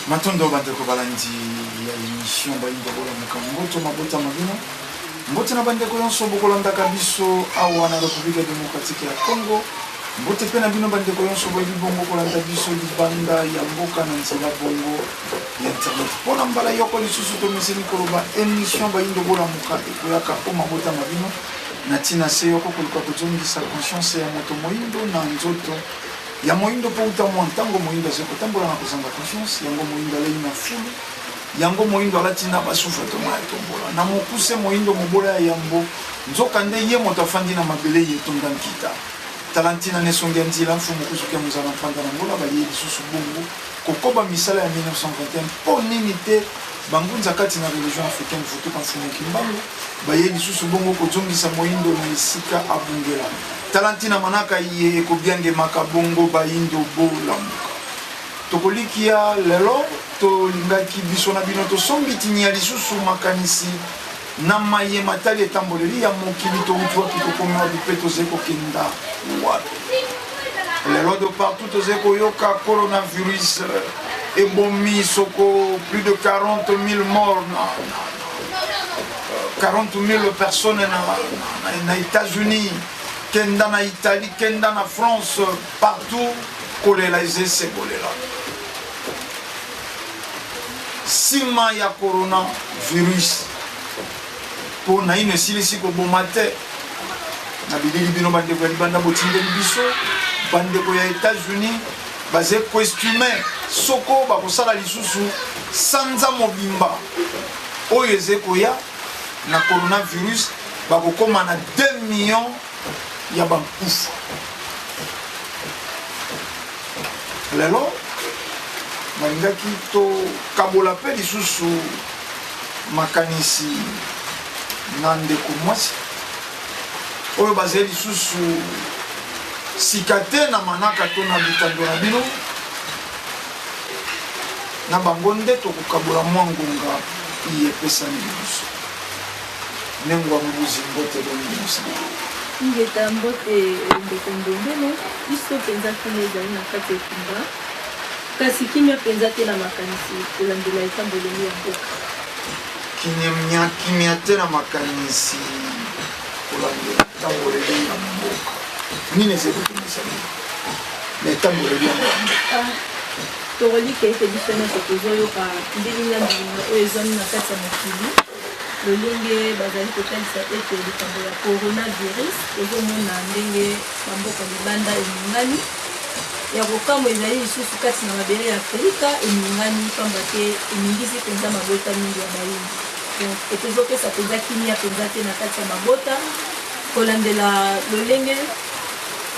Matondo bandeko balandi ya émission bayindo bola mukamboto mabota mabino mbote na bandeko yonso bokolanda kabiso awa na République démocratique ya Congo mbote pe na bino bandeko yonso boyi bongo kolanda biso libanda ya mboka na nzela bongo ya internet pona mbala yoko lisusu to meseni koloba émission bayindo bola muka ekoyaka o mabota mabino na tina seyo ko kulika kuzongisa conscience ya moto moyindo na nzoto ya moindo po utamwa ntango moindo azeko tambola na kozanga confiance yango moindo alei na fulu yango moindo alati na basufa to ma tombola na mokuse moindo mobola ya yambo nzoka nde ye moto afandi na mabele ye tonda nkita talantina nesongi ya nzila mfumu kusukia muzala mpanda na ngola baye lisusu bongo kokoba misala ya 1921 po nini te bangunza kati na religion africaine futuka mfumu kimbango baye lisusu bongo kozongisa moindo na esika abungela talantina manaka ye kobiange makabongo bayindo bolamuka tokolikia lelo tolingaki biso na bino tosombitini ya lisusu makanisi na maye matali etamboleli ya mokili touti wapi tokomi wapi mpe toze kokenda wapi lelo de partout toze koyoka coronavirus ebomi soko plus de 40 000 morts 40 000 personnes na États-Unis kenda na Italie, kenda na France, partout, kolela ezese kolela. Sima ya coronavirus, po na ino silisi ko bomate, na bilili bino bandeko ya libanda botindeli biso, bandeko ya États-Unis, baze costume, soko bakosala lisusu, sanza mobimba, oyo ezeko ya, na coronavirus, bakokoma na 2 millions ya bankufa lelo malingaki tokabola mpe lisusu makanisi na ndeko mwasi oyo bazali lisusu sika te na manaka to na bitando na bino na bango nde tokokabola mwa ngonga iyepesani biso nengwa mbuzi mbote bonimosa ngeta mbote ndeko ndongeno biso penza kine ezali na kati ekumba kasi kimia penza te na makanisi kolandela etamboleli ya mboka kimia te na makanisi kolandela etamboleli ya mboka nini ezekutumisa na etamboleli ya mboka tokolika ete biso nyonso tozoyoka ndelinga mbinga oyo ezwami na kati ya mokili lolenge bazali kotalisa ete likambo ya coronavirus ezomona ndenge bamboka libanda eningani ya kokamwa ezali lisusu kati na mabele ya Afrika eningani pamba te eningisi mpenza mabota mingi ya bayini donc etozopesa mpenza kimia mpenza te na kati ya mabota kolandela lolenge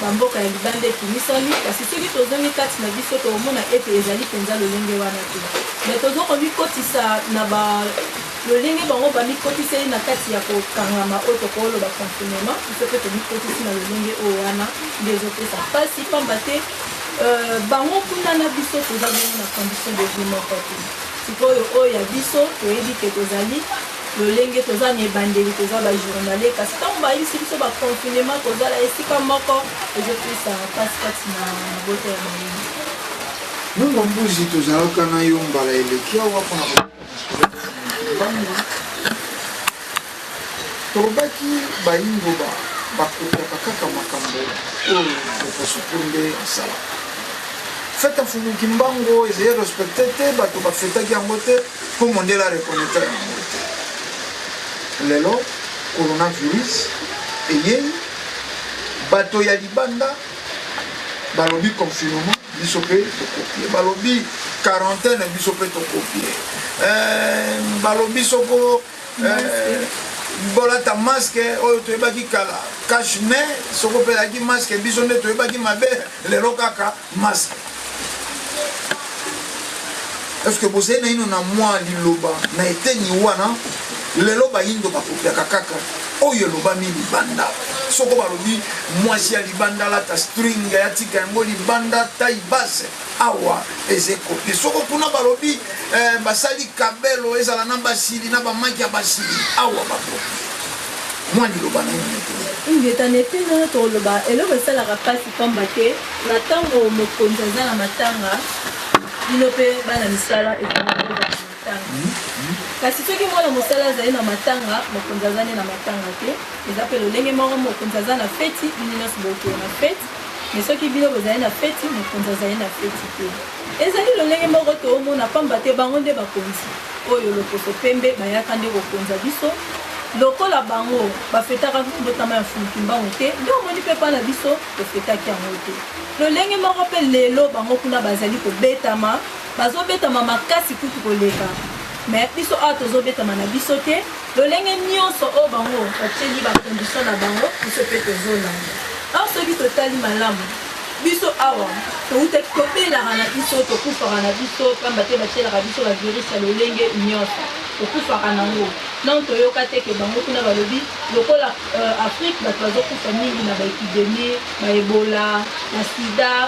bamboka ya libanda ekimisami kasi soki tozongi kati na biso tomona ete ezali mpenza lolenge wana te me tozokobikotisa na lolenge bango bamikotiseli na kati ya kokangama oyo tokoloba confinement biso mpe tomikotisi na lolenge oyo wana nde ezopesa mpasi pamba te bango kuna na biso toza bongo na condition de vie moko te sikoyo oyo ya biso toyebi ke tozali lolenge toza na ebandeli toza bajournale kasi ntango bayebisi biso baconfinement kozala esika moko ezopesa mpasi kati na mabota ya balenge nongo mbuzi tozalaka na yo mbala eleki awa mpona bango tolobaki bayindo bakokaka kaka makambo oyo ekosuku nde asala fete mfumuki mbango ezali respecte te bato bafetaki yango te mpo mondele arekoneta yango te lelo coronavirus eyei bato ya libanda balobi confinement biso mpe tokopie balobi quarantaine biso mpe tokopie balobi soko bolata masque oyo toyebaki kala cache soko mpe ezalaki masque biso nde toyebaki mabe lelo kaka masque estce bozali na ino na mwa liloba na eteni wana lelo bayindo bakopiaka kaka oyo elobami libanda soko balobi mwasi ya libanda alata string yatika yango libanda tai base awa ezekopie soko kuna balobi basali kabelo ezala na basili na bamaki ya basili awa bakopie mwa liloba na ino ngeta tena toloba eloko esalaka mpasi pamba te na ntango mokonzi aza na matanga bino mpe bana misala ekomaka matanga kasi soki mwana mosala azali na matanga mokonzi azali na matanga te eza mpe lolenge moko mokonzi aza na feti bino nyonso bokee na feti mais soki bino bozali na feti mokonzi azali na feti te ezali lolenge moko toomona pamba te bango nde bakonzi oyo loposo pembe bayaka nde kokonza biso lokola bango bafetaka mbotama ya fulukimbango te nde omoni mpe mpa na biso tofetaki yango te lolenge moko mpe lelo bango kuna bazali kobetama bazobetama makasi kutu koleka mais biso awa tozobetama na biso te lolenge nyonso oyo bango batieli bakondition na bango biso mpe tozolanda awa soki totali malamu biso awa toutaki tobelaka na biso tokufaka na biso pamba te batielaka biso bavirus ya lolenge nyonso tokufaka nango non toyoka te ke bango kuna balobi lokola Afrique bato bazokufa mingi na baépidémie baebola basida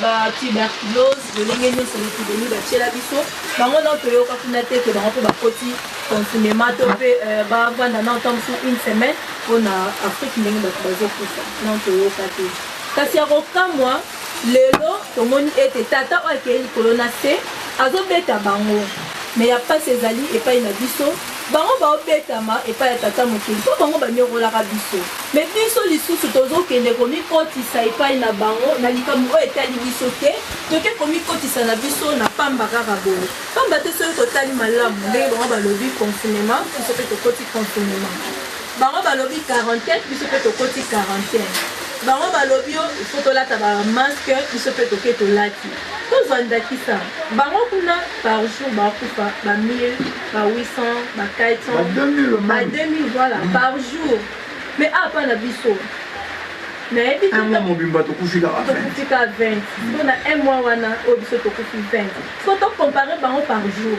batuberculose lolenge nyonso baépidémie batiela biso bango non toyoka kuna te ke bango mpe bakoti confinement to mpe bavanda na ntango mosu une semaine mpona Afrique ndenge bato bazokufa non toyoka te kasi ya kokamwa lelo tomoni ete tata oyo akei likolo na se azobeta bango mais ya mpasi ezali epai na biso bango baobetama epai ya tata mokili mpo bango banyokolaka biso mais biso lisusu tozokende komikotisa epai na bango na likambo oyo etali biso te toke komikotisa na biso na pamba kaka boye pamba te soki totali malamu ndenge bango balobi confinement biso mpe tokoti confinement bango balobi quarantaine biso mpe tokoti quarantaine bango balobi yo il faut tolata bamaske biso mpe toke tolati tozwandakisa bango kuna par jour bakufa ba 1000 ba 800 ba 400 ba 2000 voilà par jour mais apa na biso nayebi mobimba tokufika 20 mpona un mois wana oyo biso tokufi 20 so tocompare bango par jour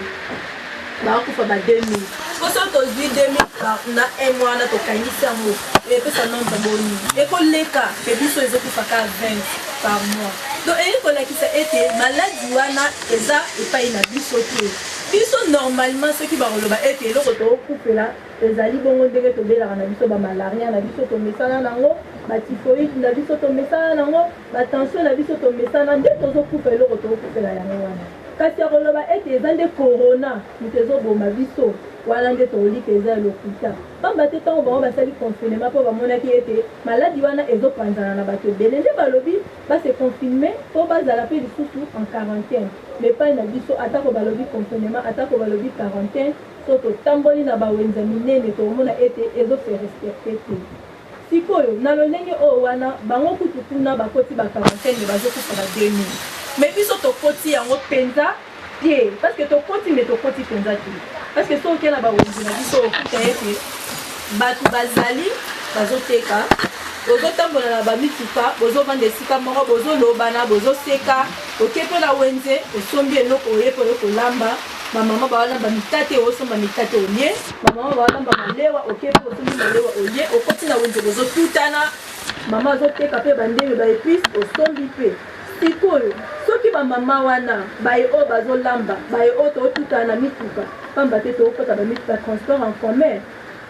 bakufa ba 2000 poso tozwi 2000 na un mois wana tokangisi yango epesa nombre boni ekoleka ke biso ezokufaka 20 par mois donc eyi kolakisa ete maladi wana eza epai na biso te biso normalement soki bakoloba ete eloko tokufela ezali bongo ndenge tobelaka na biso bamalaria na biso tomesana nango batifoide na biso tomesana nango batension na biso tomesana nde tozokufa eloko tokufela yango wana kasi ya koloba ete eza nde corona moto ezoboma biso wana nde tolika eza ya lokuta pamba te ntango bango basali confinement mpo bamonaki ete maladi wana ezopanzana na bato ebele nde balobi base confirme mpo bazala mpe lisusu en quarantaine mais epai na biso atako balobi confinement atako balobi quarantaine so totamboli na bawenza minene tomona ete ezofe respecte te sikoyo na lolenge oyo wana bango kutu kuna bakoti ba quarantaine bazokufa ba 2000 mais biso tokoti yango mpenza te parce que tokoti me tokoti mpenza te parce que soki na bawenzi na biso okuta ete bato bazali bazoteka bozotambola na bamituka bozovanda esika moko bozolobana bozoseka oke mpe na wenze osombi eloko oye mpo oye kolamba bamama bawalamba mitate osomba mitate olie bamama bawalamba malewa oke mpe osombi malewa olie okoti na wenze bozotutana mama azoteka mpe bandenge baepice osombi mpe sikoyo soki bamama wana baye oyo bazolamba baye oyo tootutana na mituka pamba te tookota bamituka transport en commun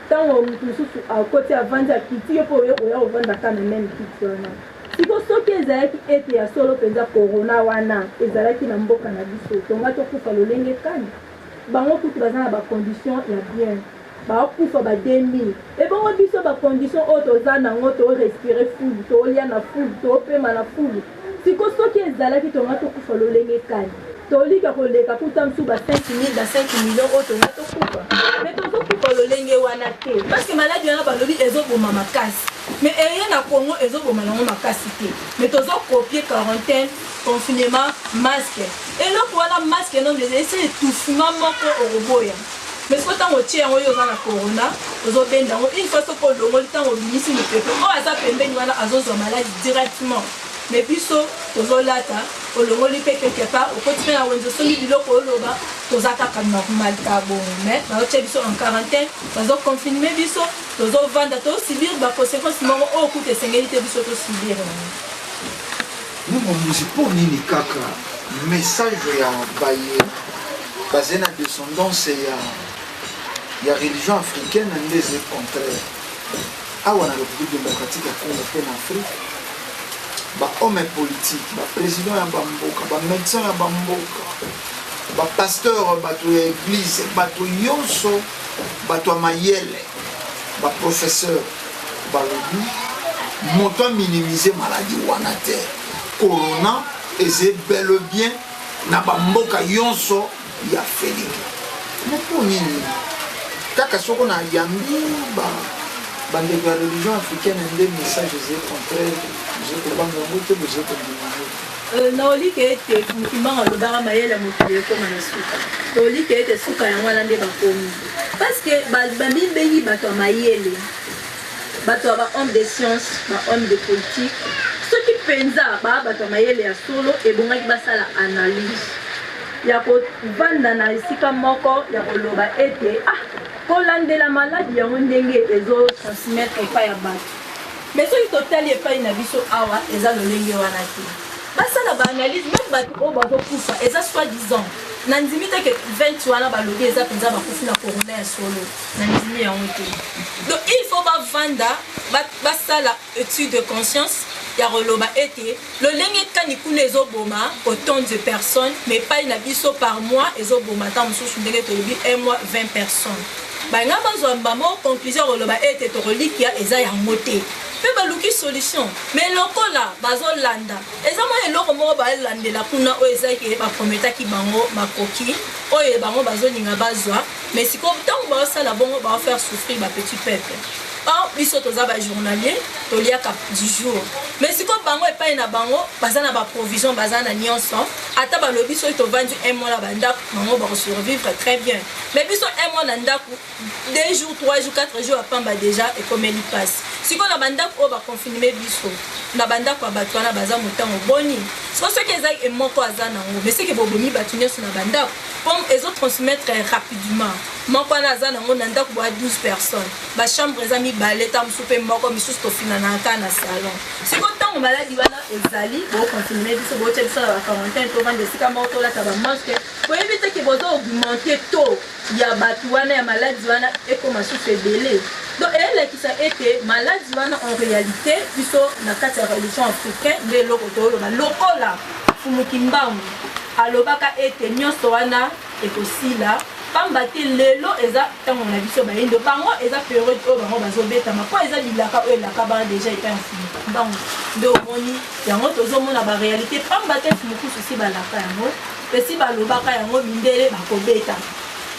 ntango motu mosusu akoti avandi akiti yo mpo oya kovandaka na meme kiti wana siko soki ezalaki ete ya solo mpenza corona wana ezalaki na mboka na biso tonga tokufa lolenge kani bango kutu baza na bacondition ya bien bakufa ba 2000 ebongo biso bacondition oyo toza nango toorespire fulu toolia na fulu toopema na fulu siko soki ezalaki tonga tokufa lolenge kani tolika koleka kuta mosusu ba 5000 ba 5 millions oyo tonga tokufa mais tozokufa lolenge wana te parce que maladi wana balobi ezoboma makasi mais eye na Congo ezoboma nango makasi te mais tozokopie quarantaine confinement masque eloko wana masque non esi étouffement moko okoboya mais siko ntango otie yango oyo oza na corona ozobenda yango une fois soko olongoli ntango obimisi mipepe oyo aza pembeni wana azozwa maladi directement mais biso tozolata olongoli mpe quelque part okoti mpe na wenze osombi biloko oloba toza kaka normal ka bongo mais baotia biso en quarantaine bazoconfirme biso tozovanda tosubir baconséquence moko oyo kuta esengeli te biso tosubir momomusi mpo nini kaka message ya baye baze na descendance ya religion africaine nde eze contraire awa na république démocratique ya Congo mpe na Afrique ba homme politique, ba président ya bamboka, ba médecin ya bamboka, ba pasteur bato ya église, bato yonso, bato ya mayele, ba professeur, ba lobi, moto minimiser maladie wana te. Corona est bel et bien na bamboka yonso ya Félix. Mais pour nini? Kaka soko na yambi ba bandeko ya religion africaine des messages contraires, je peux pas me montrer, je peux me naoli ke ete mokimanga olobaka mayele mokili ekoma na suka naoli ke ete suka yango wana nde bakomi parce que bamibengi bato ya mayele bato ya bahomme de science bahomme de politique soki mpenza bato ya mayele ya solo ebongaki basala analyse ya kovanda na esika moko ya koloba ete kolandela maladi yango ndenge ezotransmettre epai ya bato mais soki totali epai na biso awa eza lolenge wana te basala baanalyse même bato oyo bazokufa eza soi-disant na ndimi te ke 20 wana balobi eza mpenza bakufi na corona ya solo na ndimi yango te donc il faut bavanda basala étude de conscience ya koloba ete lolenge kani kuna ezoboma autant de personnes mais epai na biso par mois ezoboma ata mosusu ndenge tolobi 1 mois 20 personnes banga bazwa mbamo conclusion koloba ete tokolikia eza yango te mpe baluki solution mais lokola bazolanda eza mwa eloko moko balandela kuna oyo ezaki baprometaki bango makoki oyo bango bazolinga bazwa mais sikoyo ntango baosala bongo baofaire souffrir bapetit peuple biso toza bajournalier toliaka du jour mais sikoyo bango epai na bango baza na baprovision baza na nyonso ata balobi soki tovandi 1 mois na bandako bango bakosurvivre très bien mais biso 1 mois na ndako 2 jours 3 jours 4 jours apamba déjà ekomeli mpasi sikoyo na bandako oyo bakonfinime biso na bandako ya bato wana baza motango boni soki ezaki emoko aza nango mais soki bobomi bato nyonso na bandako pomme ezotransmettre rapidement moko wana aza nango na ndako boya 12 personnes bachambre eza mibale ta mosusu mpe moko misusu tofinanaka na salon sikoyo ntango maladi wana ezali bokonfinime biso bootya biso na baquarantaine tovanda esika moko tolata bamasque boyebi teke bozoaugmente to ya bato wana ya maladi wana ekoma susu ebele donc eyelakisa ete maladi wana en réalité biso na kati ya religion africaine nde eloko toloba lokola fumuki mbangu alobaka ete nyonso wana ekosila pamba te lelo eza ntango na biso bayindo bango eza periode oyo bango bazobetama mpo eza bilaka oyo elaka bana deja epai ya fumuki mbangu nde omoni yango tozomona baréalité pamba te fumukusu si balaka yango mpe si balobaka yango mindele bakobeta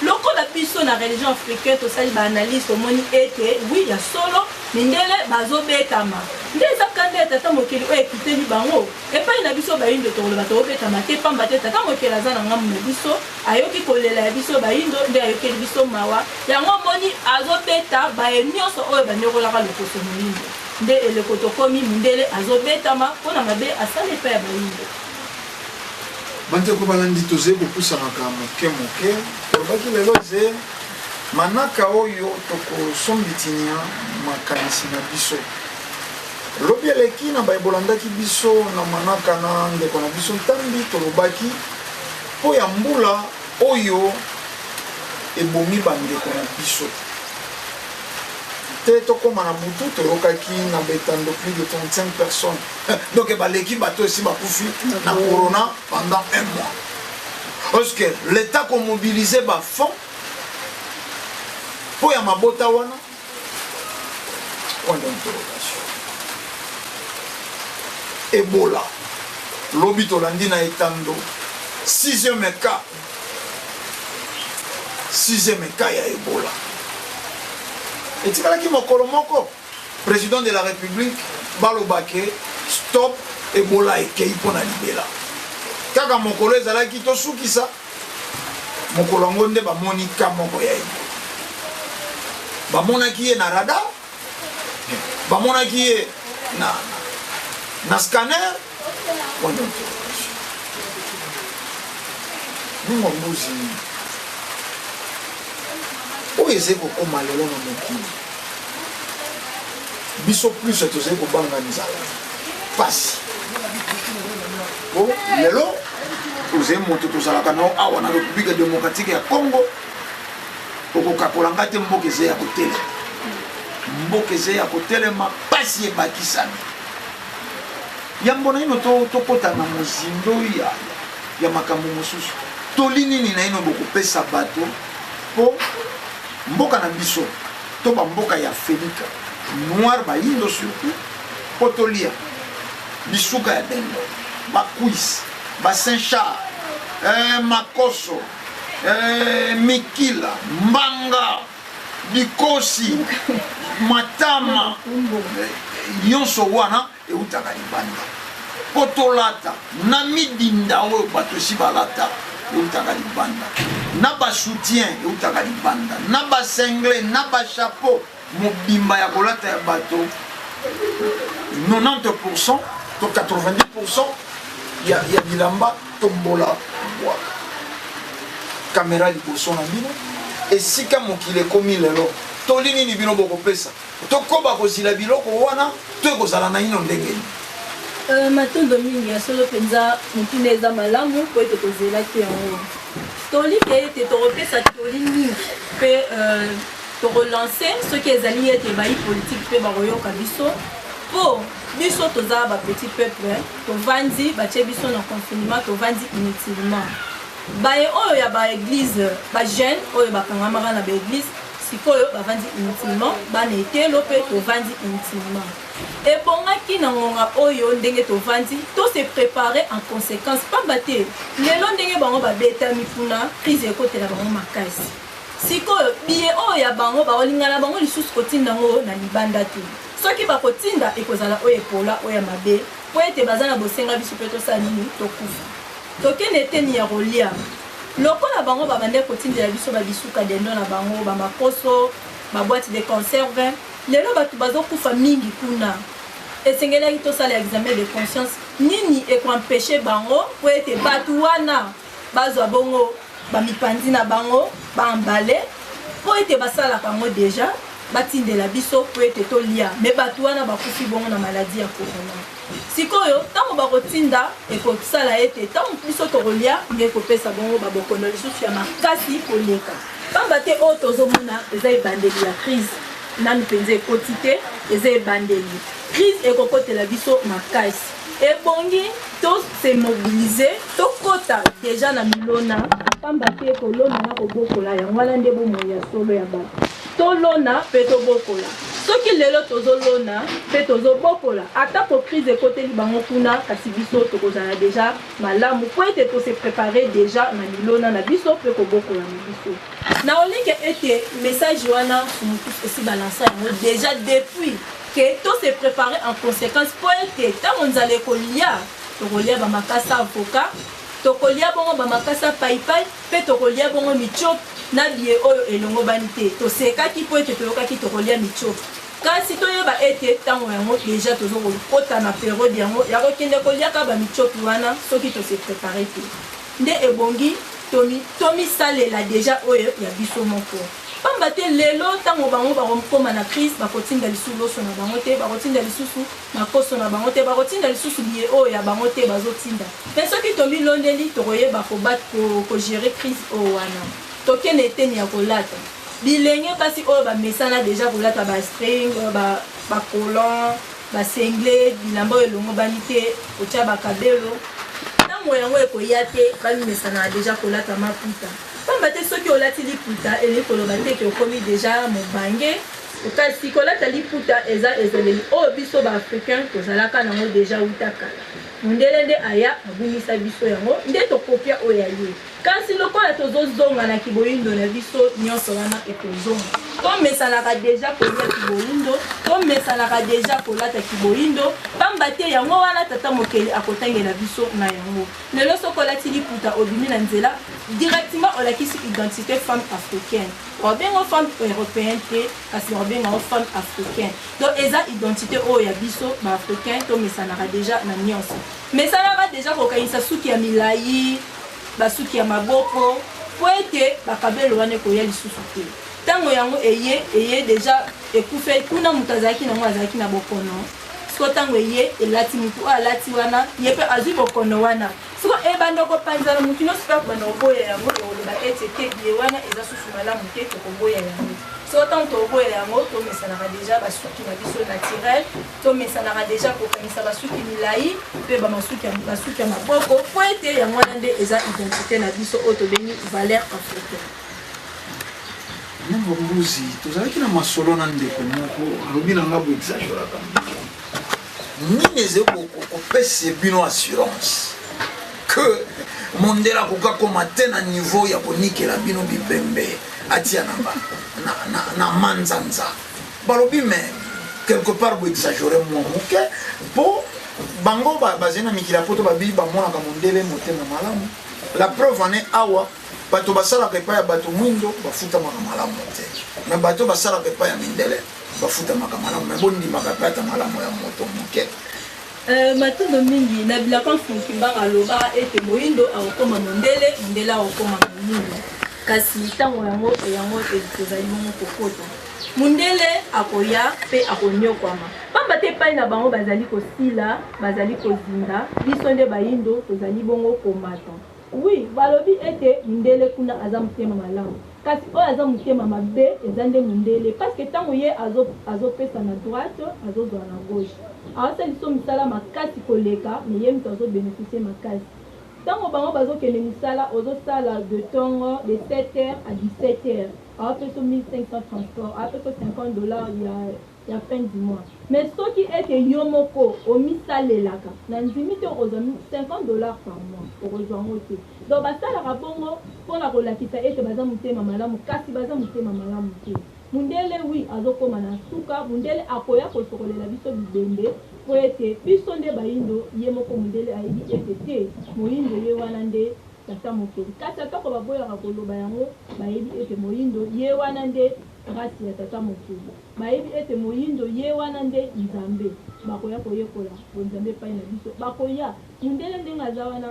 lokola biso na religion africaine tosali baanalyse omoni ete wi ya solo mindele bazobetama nde eza kanda ya tata mokili oyo ekiteli bango epai na biso bayindo tokoloba tobetama te pamba te tata mokili aza na ngambu na biso ayoki kolela ya biso bayindo nde ayokeli biso mawa yango omoni azobeta baye nyonso oyo banyokolaka lokoso moyindo nde eleko tokomi mindele azobetama mpona mabe asala epai ya bayindo bandeko balandi tozali kopusanaka moke tolobaki lelo ze manaka oyo tokosombitinia makanisi na biso lobi eleki na baebolandaki biso na manaka na ndeko na biso ntambi tolobaki mpo ya mbula oyo ebomi bandeko na biso te tokoma na butu toyokaki na betando plus de 35 personnes donc baleki bato esi bakufi na corona pendant 1 mois parce que l'état komobilize bafond mpo ya mabota wana point d'interrogation ebola lobi tolandi na etando 6e cas ya ebola etikalaki mokolo moko président de la république balobake stop ebola ekei mpona libela kaka mokolo ezalaki tosukisa mokolo yango nde bamoni ka moko ya ebola bamonaki ye na radar bamonaki ye na scanner point d'interrogation nungo mbuzi oyo ezali kokoma lelo na mokili biso plus tozali kobanga nzala pasi po lelo tozali moto tozalaka nao awa na république démocratique ya Congo okokakolanga te mboka ezali ya kotelema mboka ezali ya kotelema pasi ebakisami yambo na ino tokota na mozindo ya makambo mosusu tolini ni na ino bokopesa bato po mboka na biso to bamboka ya Afrika noir bayindo surtout po tolia bisuka ya dendo bakuis basenchar makoso mikila mbanga bikosi matama nyonso wana eutaka libanda po tolata na midinda oyo bato esi balata eutaka libanda na basoutien eutaka libanda na basengle na bachapeau mobimba ya kolata ya bato 90% to 90% ya bilamba tombola bwaka kamera liboso na bino esika mokili ekomi lelo tolini ni bino bokopesa tokoba kozila biloko wana to ekozala na ino ndenge matondo mingi ya solo mpenza mokili eza malamu po ete tozelaki yango tolike ete tokopesa toli mingi mpe tokolance soki ezali ete bayi politike mpe bakoyoka biso po biso toza bapetit peuple tovandi batie biso na confinement tovandi inutilement baye oyo ya baeglise bajeune oyo bakangamaka na baeglise sikoyo bavandi inutilement bana ekelo mpe tovandi inutilement ebongaki na ngonga oyo ndenge tovandi tose prépare en conséquence pamba te lelo ndenge bango babetami mpuna crise ekotela bango makasi sikoyo biye oyo ya bango baolingana bango lisusu kotinda yango na libanda te soki bakotinda ekozala oyo epola oyo ya mabe po ete baza na bosenga biso mpe tosala nini tokufa tokende eteni ya kolia lokola bango babande kotindela biso babisuka dendo na bango bamakoso baboîte de conserve lelo bato bazokufa mingi kuna esengelaki tosala examen de conscience nini ekoempêche bango po ete bato wana bazwa bongo bamipandi na bango baambale po ete basalaka yango deja batindela biso po ete tolia me bato wana bakufi bongo na maladi ya corona sikoyo ntango bakotinda ekosala ete ntango biso tokolia nde ekopesa bongo babokono lisusu ya makasi koleka pamba te oyo tozomona eza ebandeli ya crise nanu mpenza ekoti te eza ebandeli crise ekokotela biso makasi ebongi tose mobilize tokota deja na milona pamba te kolona na kobokola yango wana nde bomoi ya solo ya bato tolona mpe tobokola soki lelo tozolona mpe tozobokola ata po crise ekoteli bango kuna kasi biso tokozala deja malamu po ete tose prépare deja na milona na biso mpe kobokola na biso na olinge ete message wana mosusu esi balansa yango deja depuis ke tose prépare en conséquence po ete ntango nzala ekolia tokolia bamakasa avocat tokolia bongo bamakasa paipai mpe tokolia bongo michope na biye oyo elongo bani te tosekaki po ete toyokaki tokolia michope kasi toyeba ete ntango yango deja tozokota na periode yango ya kokende koliaka bamichope wana soki tose prépare te nde ebongi tomisalela deja oyo ya biso moko pamba te lelo ntango bango bakokoma na crise bakotinda lisusu loso na bango te bakotinda lisusu makoso na bango te bakotinda lisusu biye oyo ya bango te bazotinda mpe soki tomilondeli tokoyeba kogere crise oyo wana tokende eteni ya kolata bilenge kasi oyo bamesana deja kolata bastring bacolon basengle bilamba oyo elongo bani te otya bakabelo ntango yango ekoya te bamimesana deja kolata maputa pamba te soki olati liputa eli koloba te ke okomi deja mobange kasi kolata liputa eza ezaleli oyo biso baafricain tozalaka nango deja utakala mondele nde aya abungisa biso yango nde tokopia oyo ya ye kasi lokola tozozonga na kiboyindo na biso nyonso wana ekozonga tomesanaka deja kolia kiboyindo tomesanaka deja kolata kiboyindo pamba te yango wana tata mokeli akotangela biso na yango lelo soki olati liputa obimi na nzela directement olakisi identité femme africaine obengo femme européenne te kasi obengo femme africaine donc eza identité oyo ya biso baafricain tomesanaka deja na nyonso mesanaka deja kokanisa suki ya milai basuki ya maboko po ete bakabelo wana ekoya lisusu te ntango yango eye deja ekufe kuna moto azalaki nango azalaki na bokono siko ntango eye elati motu oyo alati wana ye mpe azwi bokono wana so ebanda kopanzana mutu nyonso mpe akobanda koboya yango oloba ete te ye wana eza susu malamu te tokoboya yango so tant toboya yango tomesanaka deja basuki na biso naturel tomesanaka deja kokanisa basuki milai mpe basuki ya maboko po ete yango wana nde eza identité na biso oyo tobengi valeur africaine. Nembo mbuzi tozalaki na masolo na ndeko moko alobi na nga boexagéraka nini eze kopesa bino assurance que mondela kokakoma te na niveau ya konikela bino bibembe atia na manzanza balobi me quelque part boexagere mwa moke mpo bango bazali na mikili ya poto babili bamonaka mondele motema malamu. La preuve ane awa bato basalaka epai ya bato mwindo bafutamaka malamu te me bato basalaka epai ya mindele bafutamaka malamu me bondimaka epai ata malamu ya moto moke. Matondo mingi na bilaka mfunki mbanga aloba ete moyindo akokoma mondele mondele akokoma moyindo kasi ntango yango tozali bongo kokota mondele akoya mpe akonyokwama pamba te epai na bango bazali kosila bazali kozinda biso nde bayindo tozali bongo komata. Oui, balobi ete mondele kuna aza motema malamu kasi oyo aza motema mabe eza nde mondele parce que ntango ye azopesa na droite azozwa na gauche asalisa misala makasi koleka me ye moto azobénéficie makasi ntango bango bazokende misala ozosala de ntongo de 7h à 17h apesa 1500 transport apesa $50 ya fin du mois mais soki ete yo moko omisalelaka na ndimi te okozwa $50 par mois okozwa ngo te donc basalaka bongo mpona kolakisa ete baza motema malamu kasi baza motema malamu te. Mundele wi azokoma na suka mundele akoya kosokolela biso bibembe po ete biso nde bayindo ye moko mundele ayebi ete te moyindo ye wana nde tata mokeli kasi atako baboyaka koloba yango bayebi ete moyindo ye wana nde rasi ya tata mokeli bayebi ete moyindo ye wana nde nzambe bakoya koyekola bonzambe epai na biso bakoya mundele ndenge aza wana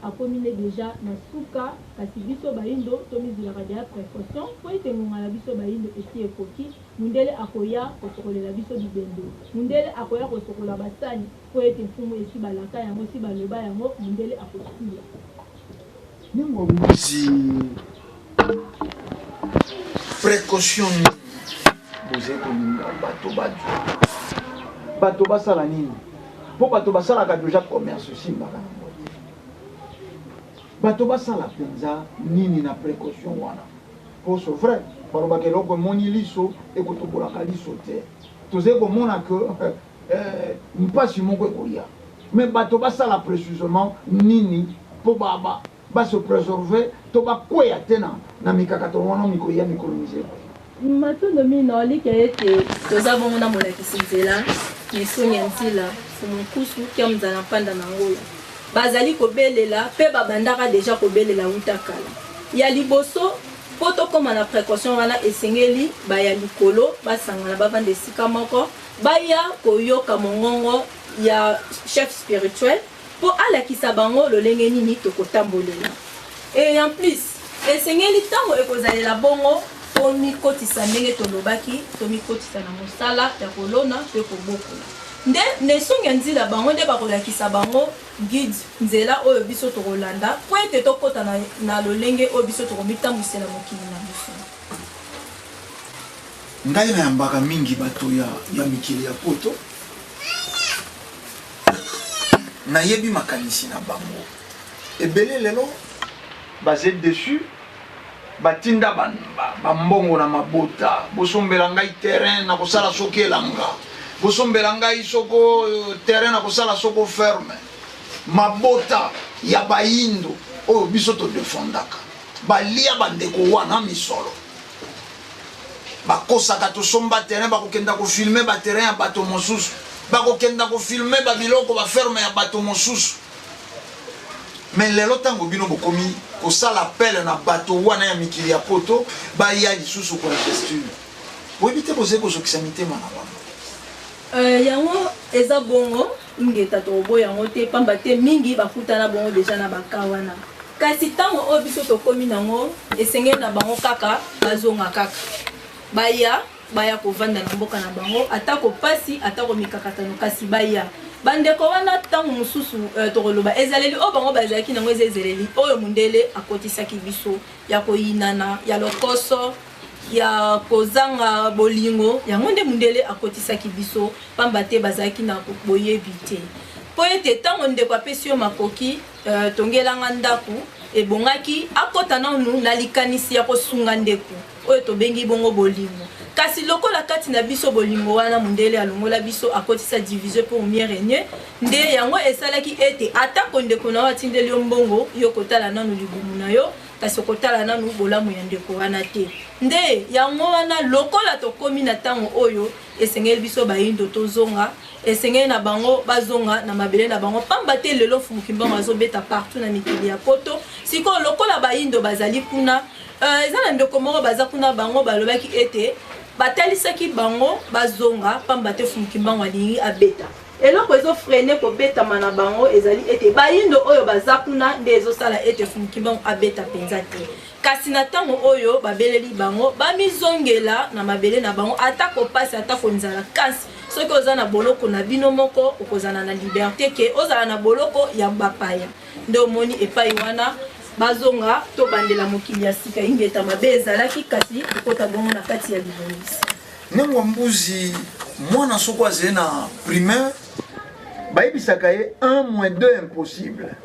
akomi ne deja na suka kasi biso bayindo tomizilaka deya précaution po ete ngonga na biso bayindo esi ekoki mundele akoya kosokolela biso bibembe mundele akoya kosokola basani po ete mfumu esi balaka yango si baloba yango mundele akosila. Nembo mbuzi précaution boze kolinga bato basala nini po bato basalaka deja commerce osimbaka yango bato basala mpenza nini na précaution wana po so vrai balobaka eloko emoni liso ekotobolaka liso te tozali komona ke mpasi moko ekolia mais bato basala précisément nini po base préserve to bakweya te na mikakato wana mikoya mikolomise matondo mino alika ete toza bongo na molakisi nzela misuni ya nzela fumukusu kia mzala mpanda na ngoyo bazali kobelela mpe babandaka deja kobelela wuta kala ya liboso po tokoma na précaution wana esengeli baya likolo basangana bavanda esika moko baya koyoka mongongo ya chef spirituel po alakisa bango lolenge nini tokotambolela et en plus esengeli ntango ekozalela bongo tomikotisa ndenge tolobaki tomikotisa na mosala ya kolona mpe kobokola nde nesongi ya nzela bango nde bakolakisa bango guide nzela oyo biso tokolanda po ete tokota na lolenge oyo biso tokomitambwisela mokili na biso. ngai nayambaka mingi bato ya mikili ya poto nayebi makanisi na bango ebele lelo baze dessus batinda bambongo na mabota bosombela ngai terrain na kosala soki elanga bosombela ngai soko terrain na kosala soko ferme mabota ya bayindo oyo biso todefendaka balia bandeko wana misolo bakosaka tosomba terrain bakokenda kofilme baterrain ya bato mosusu bakokenda kofilme babiloko baferme ya bato mosusu mais lelo ntango bino bokomi kosala pele na bato wana ya mikili ya poto baya lisusu kola gesture boyebi te bozali kozokisa mitema na wana yango eza bongo ngeta toboya yango te pamba te mingi bakutana bongo deja na baka wana kasi ntango oyo biso tokomi nango esengeli na bango kaka bazonga kaka baya kovanda na mboka na bango atako pasi atako mikakatano kasi baya bandeko wana tango mususu tokoloba ezaleli o bango bazalaki nango ezaleli oyo mundele akotisaki biso ya koyinana ya lokoso ya kozanga bolingo yango nde mundele akotisaki biso pamba te bazalaki na boyebi te po ete tango ndeko apesi yo makoki tongelanga ndaku ebongaki akota nanu na likanisi ya kosunga ndeko oyo tobengi bongo bolingo kasi lokola kati na biso bolingo wana mundele alongola biso akotisa division pour mieux régner nde yango esalaki ete atako ndeko na watindeli yo mbongo yo kotala nanu libumu na yo kasi kotala nanu bolamu ya ndeko wana te nde yango wana lokola tokomi na tango oyo esengeli biso bayindo tozonga esengeli na bango bazonga na mabele na bango pamba te lelo fumukimbango azobeta partout na mikili ya poto siko lokola bayindo bazali kuna eza na ndeko moko baza kuna bango balobaki ete batalisaki bango bazonga pamba te fumukimbango alingi abeta eloko ezofrene kobetama na bango ezali ete bayindo oyo baza kuna nde ezosala ete fumukimbango abeta penza te kasi na tango oyo babeleli bango bamizongela na mabele na bango atako pasi atako nzala kasi soki oza na boloko na bino moko okozana na liberté ke ozala na boloko ya bapaya nde omoni epai wana bazonga to bandela mokili ya sika ingeta mabe ezalaki kasi ekota bongo na kati ya libongisi nengo mbuzi mwana soko azali na primaire bayebisaka ye 1 moins 2 impossible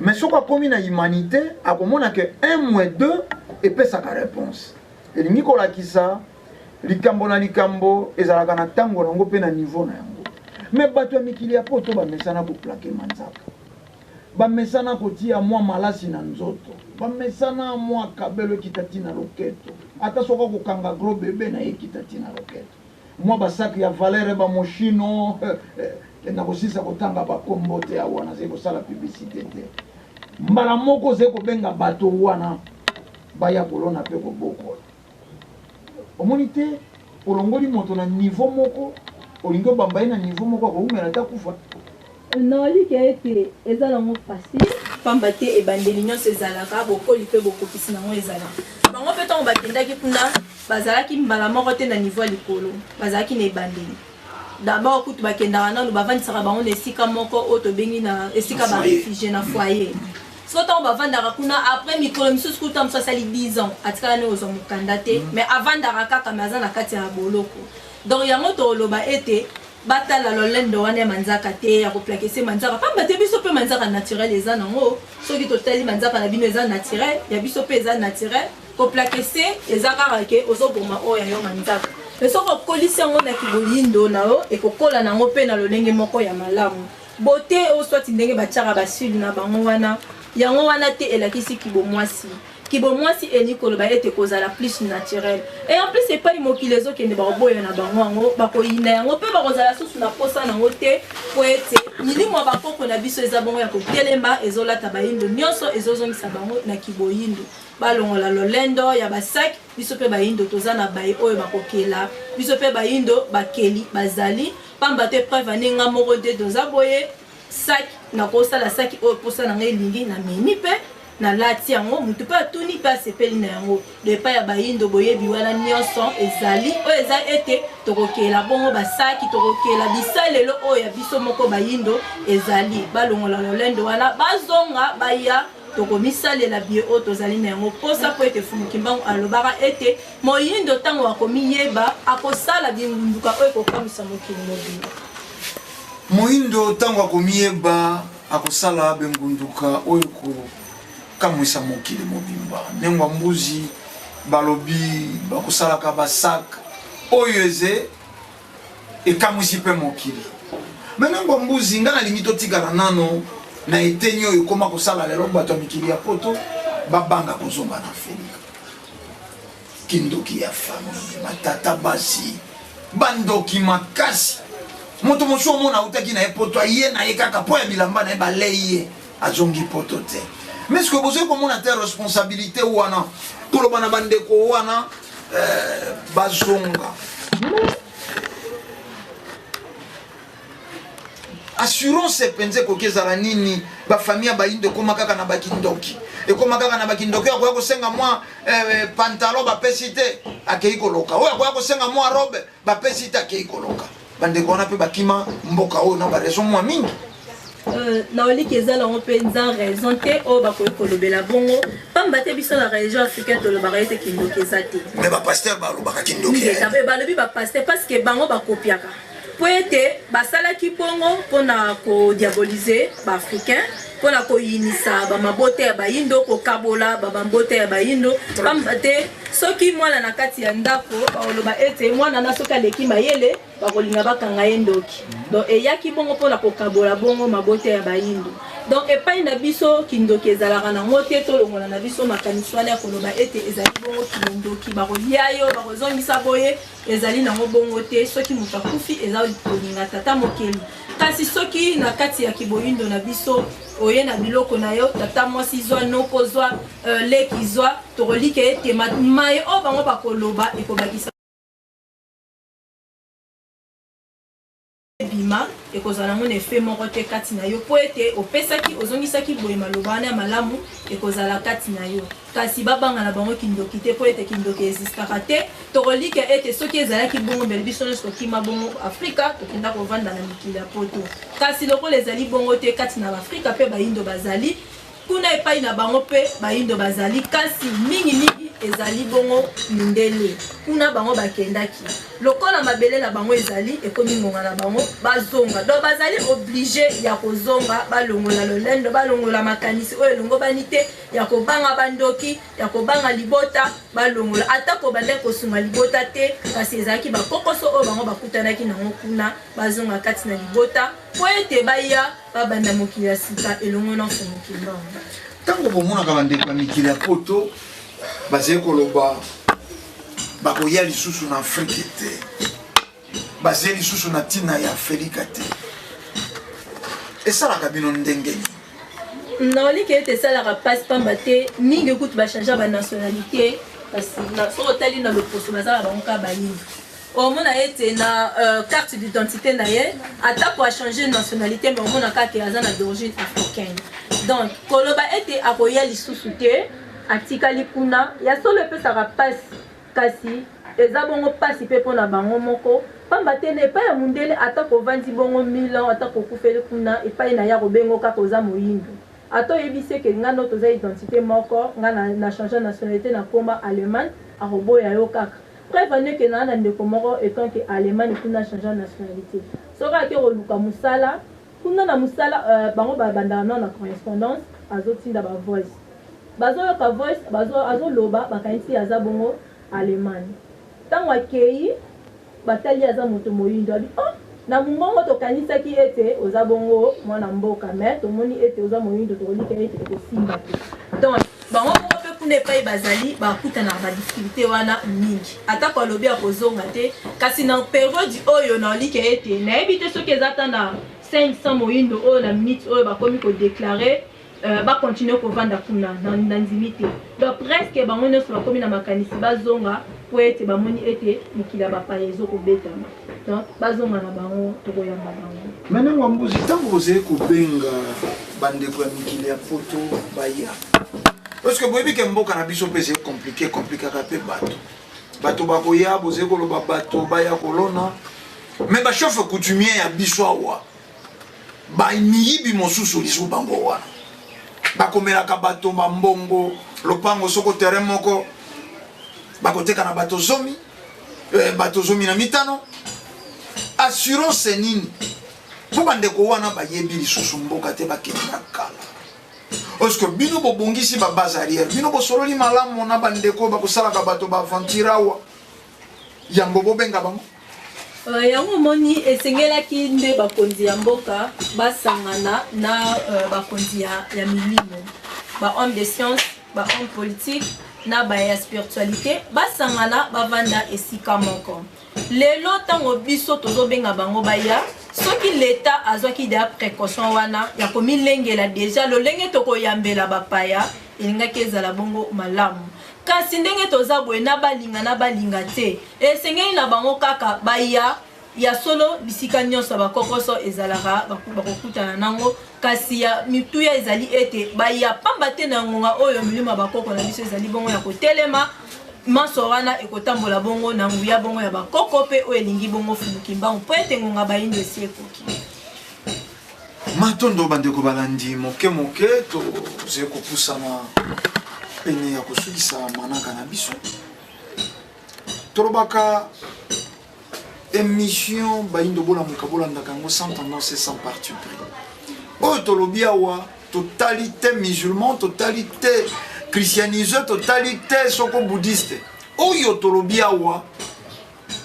mais soko akomi na humanité akomona ke 1 moins 2 epesaka réponse elingi kolakisa likambo na likambo ezalaka na ntango nango mpe na niveau na yango mais bato ya mikili ya poto bamesana koplake manzaka bamesana kotia mwa malasi na nzoto bamesana mwa kabelo ekitati na loketo ata soka kokanga gros bebe na ye ekitati na loketo mwa basaki ya valere bamoshino kenda kosisa kotanga bakombo te awana zai kosala publicité te mbala moko zai kobenga bato wana baya kolona mpe kobokola omoni te olongoli moto na niveau moko olingi obamba ye na niveau moko akoumela ata kufa naoliki ete eza nango facile pamba te ebandeli nyonso ezalaka bokoli mpe bokokisi nango ezalaka bango mpe ntango bakendaki kuna bazalaki mbala moko te na niveau ya likolo bazalaki na ebandeli d'abord kutu bakendaka nanu bavandisaka bango na esika moko oyo tobengi na esika barefugie na foyer siko ntango bavandaka kuna après mikolo misusu kuta mosu asali 10 ans atikala ne ozwa mokanda te mais avandaka kaka me aza na kati ya boloko donc yango toloba ete batala lolendo wana ya manzaka te ya koplakese manzaka pamba te biso mpe manzaka naturel eza nango soki totali manzaka na bino eza naturel ya biso mpe eza naturel koplakese eza kaka ke ozoboma oyo ya yo manzaka mais soki okolisi yango na kiboyindo na yo ekokola nango mpe na lolenge moko ya malamu bote oyo swati ndenge batiaka basili na bango wana yango wana te elakisi kibomwasi kibomwasi eni koloba ete kozala plus naturel et en plus epai mokili ezokende bakoboya na bango yango bakoyina yango mpe bakozala susu na posa nango te po ete milimo ya bakoko na biso eza bongo ya kotelemba ezolata bayindo nyonso ezozongisa bango na kiboyindo balongola lolendo ya basaki biso mpe bayindo toza na baye oyo bakokela biso mpe bayindo bakeli bazali pamba te preuve aninga moko te toza boye saki nakosala saki oyo posa nanga elingi na memi mpe na lati yango mutu mpe atuni mpe asepeli na yango depa ya bayindo boyebi wana nyonso ezali oyo eza ete tokokela bongo basaki tokokela bisalelo oyo ya biso moko bayindo ezali balongola lolendo wana bazonga baya tokomisalela bie oyo tozali na yango posa po ete Fumukimbangu alobaka ete moyindo ntango akomiyeba akosala bingunduka oyo ekokamwisa mokili mobimba moyindo ntango akomiyeba akosala bingunduka oyo kamwisa mokili mobimba nengwa mbuzi balobi bakosalaka basaka oyo eze ekamwisi mpe mokili me nengwa mbuzi nga nalingi totikala nano na eteni oyo ekoma kosala lelo bato ya mikili ya poto babanga kozonga na Afrika kindoki ya famille matata basi bandoki makasi moto mosu omona utaki na ye poto aye na ye kaka po ya bilamba na ye balei ye azongi poto te mais ce que vous avez comme on a ta responsabilité ou ana pour le banabande ko wana bazonga assurance penze ko kezala nini ba famille ba indo koma kaka na bakindoki e koma kaka na bakindoki akoya ko senga moi pantalon ba pesite akei koloka oya akoya ko senga moi robe ba pesite akei koloka bande ko na pe bakima mboka o na ba raison moi mingi na oli kezala on peut en raison te o ba ko kolobela bongo pamba te biso la région africaine to le ba ete kindokeza te mais ba pasteur ba lo ba kindoke ba lobi ba pasteur parce que bango ba kopiaka po ete basalaki bongo mpona kodiabolize baafricain mpona koyinisa bamabote ya bayindo kokabola bambote ya bayindo pamba te soki mwana na kati ya ndako bakoloba ete mwana na soki aleki mayele bakolinga bakanga ye ndoki donc eyaki bongo mpona kokabola bongo mabote ya bayindo donc epai na biso kindoki ezalaka nango te tolongola na biso makanisi wana ya koloba ete ezali bongo kindoki bakolia yo bakozongisa boye ezali nango bongo te soki moto akufi eza kolinga tata mokeli kasi soki na kati ya kiboyindo na biso oye na biloko na yo tata mwasi zwa noko zwa leki zwa tokolike ete maye o bango bakoloba ekobakisa bima ekozala ngo nefe moko te kati na yo po ete opesaki ozongisaki boye maloba wana ya malamu ekozala kati na yo kasi babanga na bango kindoki te po ete kindoki existaka te tokolike ete soki ezalaki bongo mbele biso nyonso tokima bongo afrika tokenda kovanda na mikili ya poto kasi lokola ezali bongo te kati na baafrika mpe bayindo bazali kuna epai na bango mpe bayindo bazali kasi mingimingi ezali bongo mindele kuna bango bakendaki lokola mabele na bango ezali ekomi ngonga na bango bazonga donc bazali obligé ya kozonga balongola lolendo balongola makanisi oyo elongobani te ya kobanga bandoki ya kobanga libota balongola atako bande kosunga libota te kasi ezalaki bakokoso oyo bango bakutanaki nango kuna bazonga kati na libota po ete baya babanda mokili ya sika elongo nyonso mokili bango ntango bomonaka bandeko ya mikili ya poto bazali koloba bakoya lisusu na afrike te bazali lisusu na ntina ya afrika te esalaka bino ndenge nini naoliki ete esalaka mpasi pamba te mingi kutu bachange banationalité kasi soki otali na loposo bazala bango ka bayini omona ete na carte d'identité na ye atako achange nationalité mais omona kaka aza na d'origine africaine donc koloba ete akoya lisusu te atikali kuna ya solo epesaka mpasi kasi eza bongo mpasi mpe mpona bango moko pamba te na epai ya mundele atako ovandi bongo 1000 ans atako okufeli kuna epai na ya kobengo kaka oza moyindo ata oyebisi eke nga no toza identité moko nga na change nationalité na komba allemagne akoboya yo kaka preuve ane ke na ndeko moko etant ke allemagne kuna change nationalité soki ake koluka mosala kuna na mosala bango babandaka no na correspondance azotinda bavoice bazoyoka voice azoloba bakanisi aza bongo allemagne ntango akei batali aza moto moyindo abi oh na mongongo tokanisaki ete oza bongo mwana mboka mais tomoni ete oza moyindo tokolika ete ekosimba te donc bango moko mpe kuna epai bazali bakutanaka badifficulté wana mingi atako alobi akozonga te kasi na periode oyo naolika ete nayebi te soki eza ata na 500 moyindo oyo na minute oyo bakomi kodeklare bakontinue kovanda kuna na ndimi te donc presque bango nyonso bakomi na makanisi bazonga po ete bamoni ete mikili ya bapaya ezokobetama donc bazonga na bango tokoyamba bango maintenant wambuzi ntango ozali kobenga bandeko ya mikili ya poto baya parce que boyebi ke mboka na biso mpe ezali komplikaka mpe bato bakoya bozali koloba bato baya kolona mais bachefe coutumier ya biso awa bamiyibi mosusu lisu bango wana bakomelaka bato mbongo lopango soko terrain moko bakoteka na bato zomi na mitano assurance nini po bandeko wana bayebi lisusu mboka te bakenda kala parce que bino bobongisi ba base arrière bino bosololi malamu na bandeko bakosalaka bato baaventure awa yango bobenga bango yango moni esengelaki nde bakonzi ya mboka basangana na bakonzi ya milimo bahomme de science bahomme politique na baya spiritualité basangana bavanda esika moko lelo ntango biso tozobenga bango baya soki leta azwaki deya précaution wana ya komilengela deja lolenge tokoyambela bapaya elingaki ezala bongo malamu kasi ndenge toza boye na balinga te esengeli na bango kaka baya ya solo bisika nyonso bakokoso ezalaka bakokutana nango kasi ya mituya ezali ete baya pamba te na ngonga oyo milimo bakoko na biso ezali bongo ya kotelema maso wana ekotambola bongo na nguya bongo ya bakoko pe o elingi bongo fuluki mbangu po ete ngonga bayindo esi ekoki matondo bandeko balandi moke toze kopusana pene ya kosukisa manaka na biso tolobaka émission bayindo bolamuka bolandaka yango sans tendance et sans parti pris oyo tolobi awa totalité musulman totalité christianisé totalité soko bouddhiste oyo tolobi awa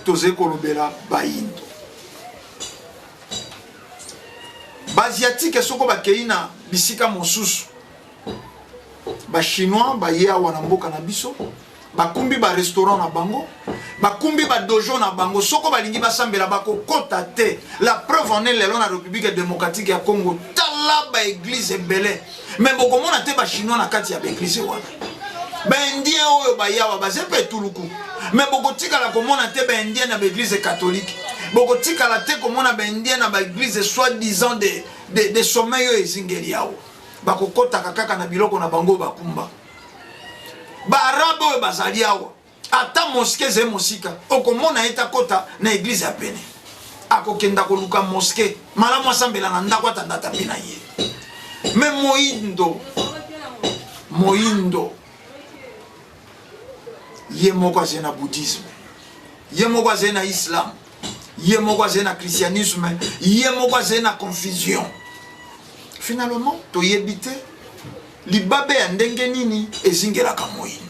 toze kolobela bayindo basiatique soko bakei na bisika mosusu bachinois baye awa na mboka na biso bakumbi ba restaurant na bango bakumbi ba dojo na bango soko balingi basambela bakokota te la preuve en est lelo na République démocratique ya Congo tala ba église ebele mais bokomona te ba chinois na kati ya ba église wana ba indien oyo bayawa bazepe tuluku mais bokotika la komona te ba indien na ba église catholique bokotika la te komona ba indien na ba église soi-disant de sommeil oyo ezingeli yawo bakokota kaka na biloko na bango bakumba Barabe oyo bazali awa ata mosquée ze mosika okomona eta kota na église ya pene akokenda koluka mosquée malamu asambela na ndako atandata pina ye mais moindo ye moko azali na bouddhisme ye moko azali na islam ye moko azali na christianisme ye moko azali na confusion finalement toyebi te libabe ya ndenge nini ezingelaka moyindo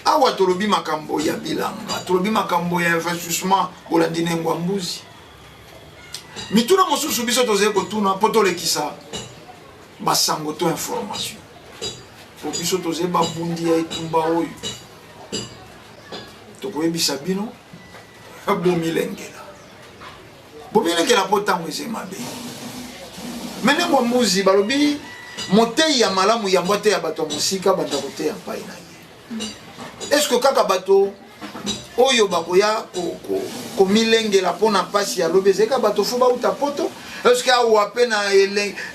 awa tolobi makambo ya bilanga tolobi makambo ya investissement kolandi nengwa mbuzi mituna mosusu biso tozali kotuna po tolekisa basango to information po biso tozali babundi ya etumba oyo tokoyebisa bino bomilengela po ntango eze mabe mene mwa mbuzi balobi motei ya malamu ya mbote ya bato ya mosika banda koteya mpai na ye est-ce que kaka bato oyo bakoya komilengela mpona mpasi ya lobi ezeka bato fo bauta poto est-ce que awa mpe na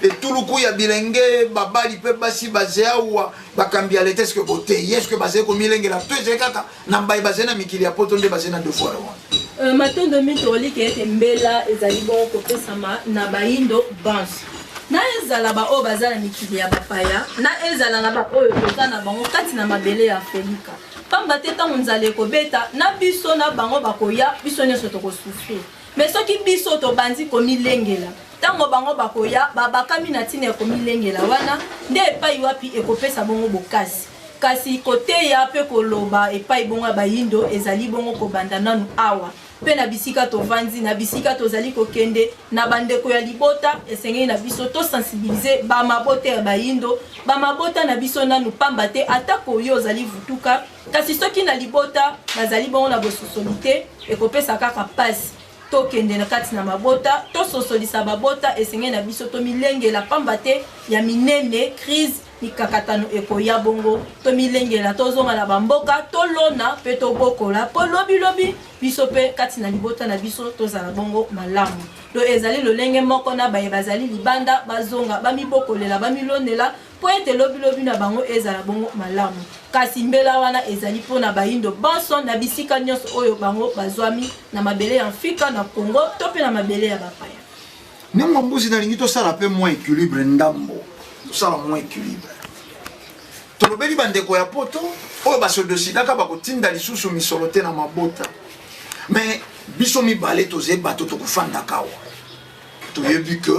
etuluku ya bilenge babali mpe basi baze awa bakambi ya lete est-ce que botei est-ce que bazali komilengela to ezali kaka na mbai bazali na mikili ya poto nde bazali na deux fois wana matondo mitolike ete mbela ezali bongo kopesama na bayindo banse na ezala ba oyo baza na mikili ya bapaya na ezala na ba oyo toza na bango kati na mabele ya Afrika pamba te ntango nzala ekobeta na biso na bango bakoya biso nyonso tokosufrir mais soki biso tobandi komilengela ntango bango bakoya babakami na ntina ya komilengela wana nde epai wapi ekopesa bongo bokasi kasi koteya mpe koloba epai bongo ya bayindo ezali bongo kobanda nanu awa pe na bisika tovandi na bisika tozali kokende na bandeko ya libota esengeli na biso to sensibiliser ba mabota ya bayindo ba mabota na biso nanu pamba te atako yo ozali vutuka kasi soki na libota bazali bongo na bososolite ekopesa kaka pasi tokende na kati na mabota to sosolisa babota esengeli na biso to milengela pamba te ya minene crise mikakatano ekoya bongo to milengela tozonga na bamboka tolona pe tobokola po lobi biso pe kati na libota na biso tozala bongo malamu do ezali lolenge moko na baye bazali libanda bazonga bamibokolela bamilonela po ete lobi na bango ezala bongo malamu kasi mbela wana ezali pona bayindo banso na bisika nyonso oyo bango bazwami na mabele ya Afrika na Congo to pe na mabele ya bapaya nengo mbuzi nalingi tosala pe moins équilibre ndambo tosala moins équilibre tolobeli bandeko ya poto oyo basodosidaka bakotinda lisusu misolo te na mabota mais biso mibale toze bato tokofandaka awa toyebi ke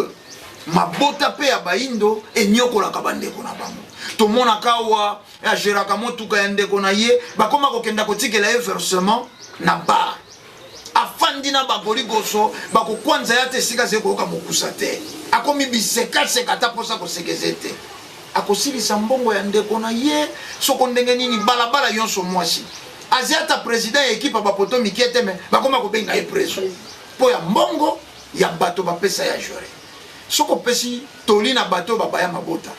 mabota pe ya bayindo enyokolaka bandeko na bango tomonaka awa ageraka motuka ya ndeko na ye bakoma kokenda kotikela ye versement na bar afandi na bagoligoso bakokwanza ya te esika ze koyoka mokusa te akomi bisekaseka ata mposa kosekeze te akosilisa mbongo ya ndeko na ye soko ndenge nini balabala yonso mwasi aziata président ya ekipe bapoto mike te me bakoma kobenga ye preso po ya mbongo ya bato bapesa ya jore soko pesi toli na bato babaya mabota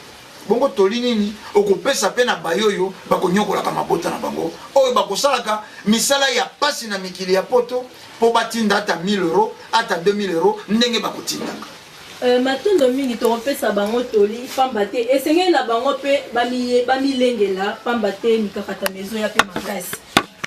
bongo toli nini okopesa pe na bayoyo bakonyokolaka mabota na bango oyo bakosalaka misala ya pasi na mikili ya poto po batinda ata 1000 euros ata 2000 euros ndenge bakotindaka matondo mingi tokopesa bango toli pamba te esengeli na bango mpe bamilengela pamba te mikakata mezo ya mpe makasi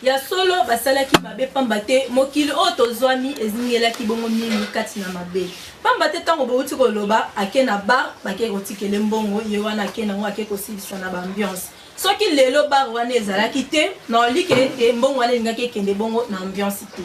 ya solo basalaki mabe pamba te mokili oyo tozwami ezingelaki bongo mingi kati na mabe pamba te ntango bauti koloba ake na bar bake kotikele mbongo ye wana ake nango ake kosilisa na baambiance soki lelo bar wana ezalaki te na olike ete mbongo wana elingaki ekende bongo na ambiance te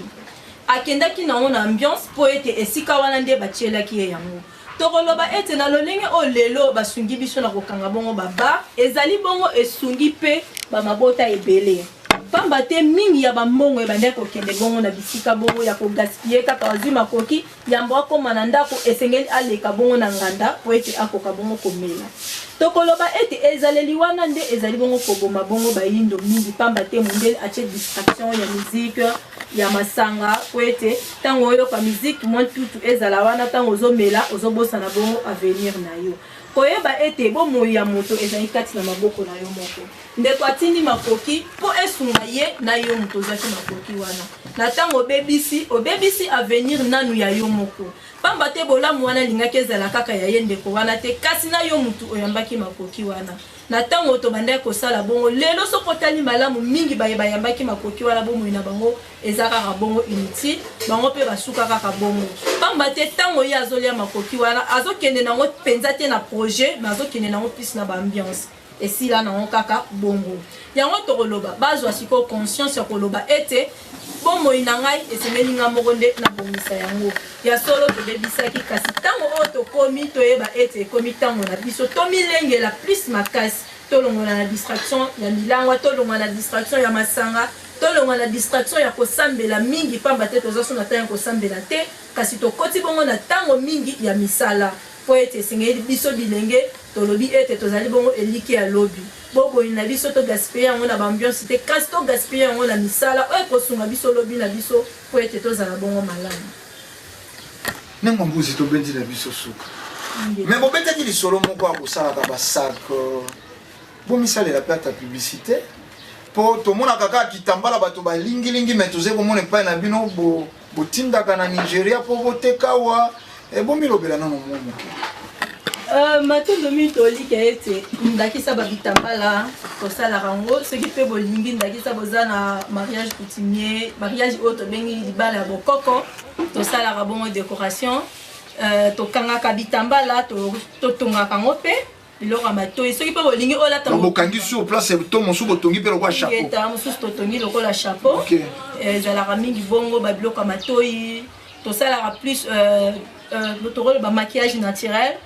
akendaki nango na ambiance mpo ete esika wana nde batielaki ye yango tokoloba ete na lolenge oyo lelo basungi biso na kokanga bongo babar ezali bongo esungi mpe bamabota ebele pamba te mingi ya bambongo ebandaki kokende bongo na bisika bongo ya kogaspille kaka azwi makoki yambo akoma na ndako esengeli aleka bongo na nganda po ete akoka bongo komela tokoloba ete ezaleli wana nde ezali bongo koboma bongo bayindo mingi pamba te mondele atie distraction ya musique ya masanga po ete ntango oyoka musique mwa tutu ezala wana ntango ozomela ozobosana bongo avenir na yo koyeba ete bomoi ya moto ezali kati na maboko na yo moko ndeko atindi makoki mpo esunga ye na yo moto ozwaki makoki wana na ntango obebisi avenir nanu ya yo moko pamba te bolamu wana lingaki ezala kaka ya ye ndeko wana te kasi na yo motu oyambaki makoki wana na ntango tobandaki kosala bongo lelo soko otali malamu mingi bayambaki makoki wana bomoi na bango eza kaka bongo inutile bango mpe basuka kaka bongo pamba te ntango ye azolia makoki wana azokende nango mpenza te na projet mais azokende nango plus na baambiance esila nango kaka bongo yango tokoloba bazwa sikoyo conscience ya koloba ete bomoi na ngai esengeli nga moko nde nabongisa yango ya solo tobebisaki kasi ntango oyo tokomi toyeba ete ekomi ntango na biso tomilengela plus makasi tolongola na distraction ya milangwa tolongola na distraction ya masanga tolongola na distraction ya kosambela mingi pamba te toza so na ntango ya kosambela te kasi tokoti bongo na ntango mingi ya misala po ete esengeli biso bilenge tolobi ete tozali bongo eliki ya lobi boboyi na biso togaspille yango na baambiance te kasi togaspille yango na misala oyo ekosunga biso lobi na biso po ete tozala bongo malamu nengo mbuzi tobendi na biso suka me bobetaki lisolo moko ya kosalaka basak bomisalela mpe ata publicité mpo tomonaka kaka kitambala bato balingilingi me toze komona epai na bino botindaka na Nigeria mpo botekawa bomilobela nano mwa moke matondo mingi tolika ete ndakisa babitambala tosalaka yango soki mpe bolingi ndakisa boza na mariage coutumier mariage oyo tobengi libala ya bokoko tosalaka bongo décoration tokangaka bitambala totongaka yango mpe biloko ya matoi soki mpe bolingi olata bokangi sur place to mosusu botongi mpe lokola chapeau mosusu totongi lokola chapeau ezalaka mingi bongo babiloko ya matoi tosalaka plus tokoloba maquillage naturel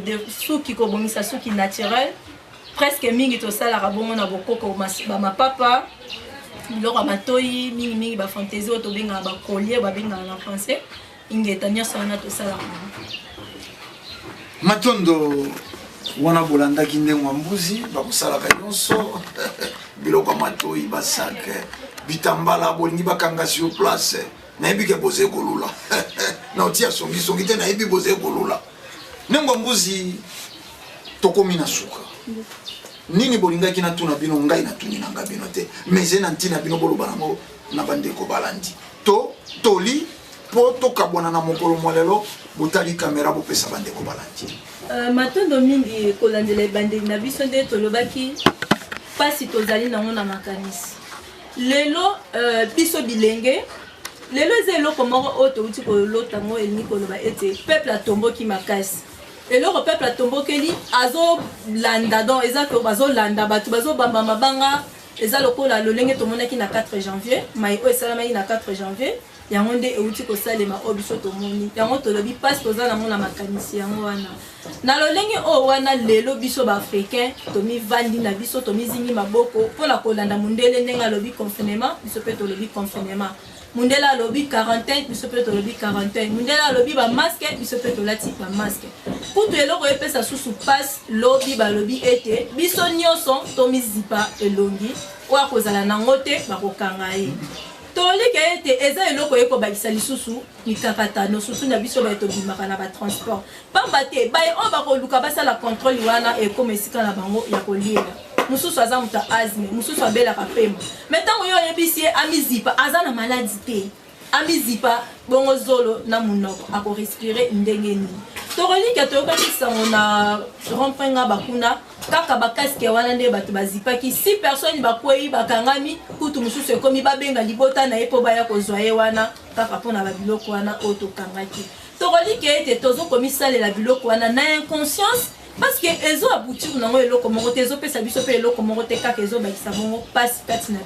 de suki kobongisa suki naturel presque mingi tosalaka bongo na bokoko bamapapa biloko ya matoi mingi bafantaisie oyo tobengaka bacollier babengaka na français ingeta nyonso wana tosalaka matondo wana bolandaki ndenge ya mbuzi bakosalaka nyonso biloko ya matoi basake bitambala bolingi bakanga sur place nayebi ke boze kolula na otia songisongi te nayebi boze kolula nengo mbuzi tokomi na suka nini bolingaki natuna bino ngai natuni nanga bino te meze na ntina bino boloba nango na bandeko balandi toli po tokabwana na mokolo molelo botali kamera bopesa bandeko balandi matondo mingi kolandela ebandeli na biso nde tolobaki pasi tozali nango na makanisi lelo biso bilenge lelo eza eloko moko oyo touti kolota ngo elingi koloba ete peuple atomboki makasi eloko peuple atombokeli azolanda donc eza ke bazolanda bato bazobamba mabanga eza lokola lolenge tomonaki na 4 janvier mai oyo esalamaki na 4 janvier yango nde euti kosalema oyo biso tomoni yango tolobi mpasi toza nango na makanisi yango wana na lolenge oyo wana lelo biso baafricain tomivandi na biso tomizingi maboko mpona kolanda mondele ndenge alobi confinement biso mpe tolobi confinement mundela alobi quarantaine biso mpe tolobi quarantaine mundela alobi bamaske biso mpe tolati bamaske kutu eloko epesa susu mpasi lobi balobi ete biso nyonso tomizipa elongi oyo akozala nango te bakokanga ye tolika ete eza eloko ekobakisa lisusu mikakatano susu na biso baye tobimaka na batransport pamba te baye oyo bakoluka basala contrôle wana ekoma esika na bango ya koliela mususu aza moto asthme mususu abelaka pema me ntango yo oyebisi ye amizipa aza na maladi te amizipa bongo zolo na munoko ako respirer ndenge nini torolika toyokatisa na romprenga bakuna kaka bakaske wana nde bato bazipaki 6 personnes bakwei bakangami kutu mususu ekomi babenga libota na ye mpo baya kozwa ye wana kaka mpona babiloko wana oyo tokangaki torolika ete tozokomisalela biloko wana na inconscience parce que ezo aboutir nango eloko moko te ezopesa biso mpe eloko moko te kaka ezobakisa bongo mpasi kati na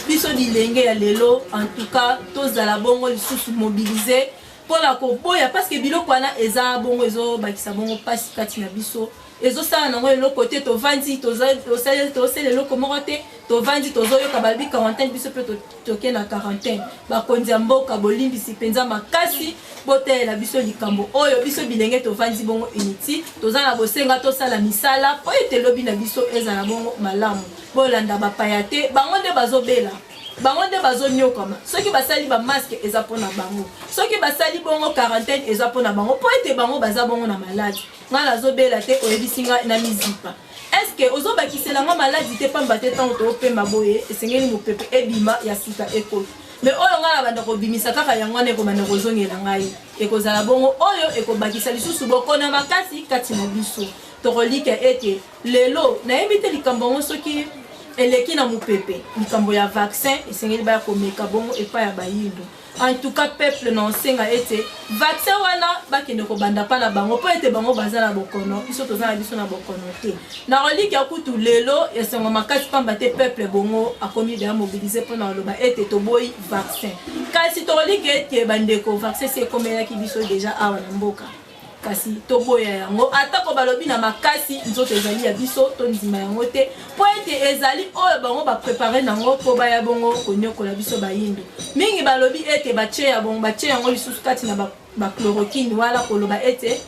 biso bilenge ya lelo en tout cas tozala bongo lisusu mobilize mpona koboya parce que biloko wana eza bongo ezobakisa bongo mpasi kati na biso ezosala nango eloko te tovandi tosala eloko moko te tovandi tozoyoka balobi quarantaine biso mpe toke na quarantaine bakonzi ya mboka bolimbisi mpenza makasi botelela biso likambo oyo biso bilenge tovandi bongo initi toza na bosenga tosala misala po ete lobi na biso ezala bongo malamu bolanda bapaya te bango nde bazobela bango nde bazonyokama soki basali bamaske eza mpona bango soki basali bongo quarantaine eza mpona bango po ete bango baza bongo na maladi ngai nazobela te oyebisi ngai na mizipa estce ozobakiselanga maladi te pamba te ntango toopemba boye esengeli mopepe ebima ya sika ekolo mais oyo ngai na banda kobimisa kaka yango wana ekobanda kozongela ngai ekozala bongo oyo ekobakisa lisusu bokona makasi kati na biso tokolika ete lelo nayebi te likambo yango soki eleki na mopepe likambo ya vaccin esengeli baya komeka bongo epai ya bayindu en tout cas peuple na osenga ete vaccin wana bakende kobanda mpa na bango mpo ete bango baza na bokono biso toza na biso na bokono te na koliki ya kutu lelo esengo makasi pamba te peuple bongo akomi deya mobilize mpona koloba ete toboyi vaccin kasi tokoliki ete bandeko vaccin se ekomelaki biso deja awa na mboka kasi toboya yango atako balobi na makasi nzoto ezali ya biso tondima yango te po ete ezali oyo bango baprepare nango mpo baya bongo konyokola biso bayindu mingi balobi ete batie ya bongo batie yango lisusu kati na bachloroquine wala koloba ete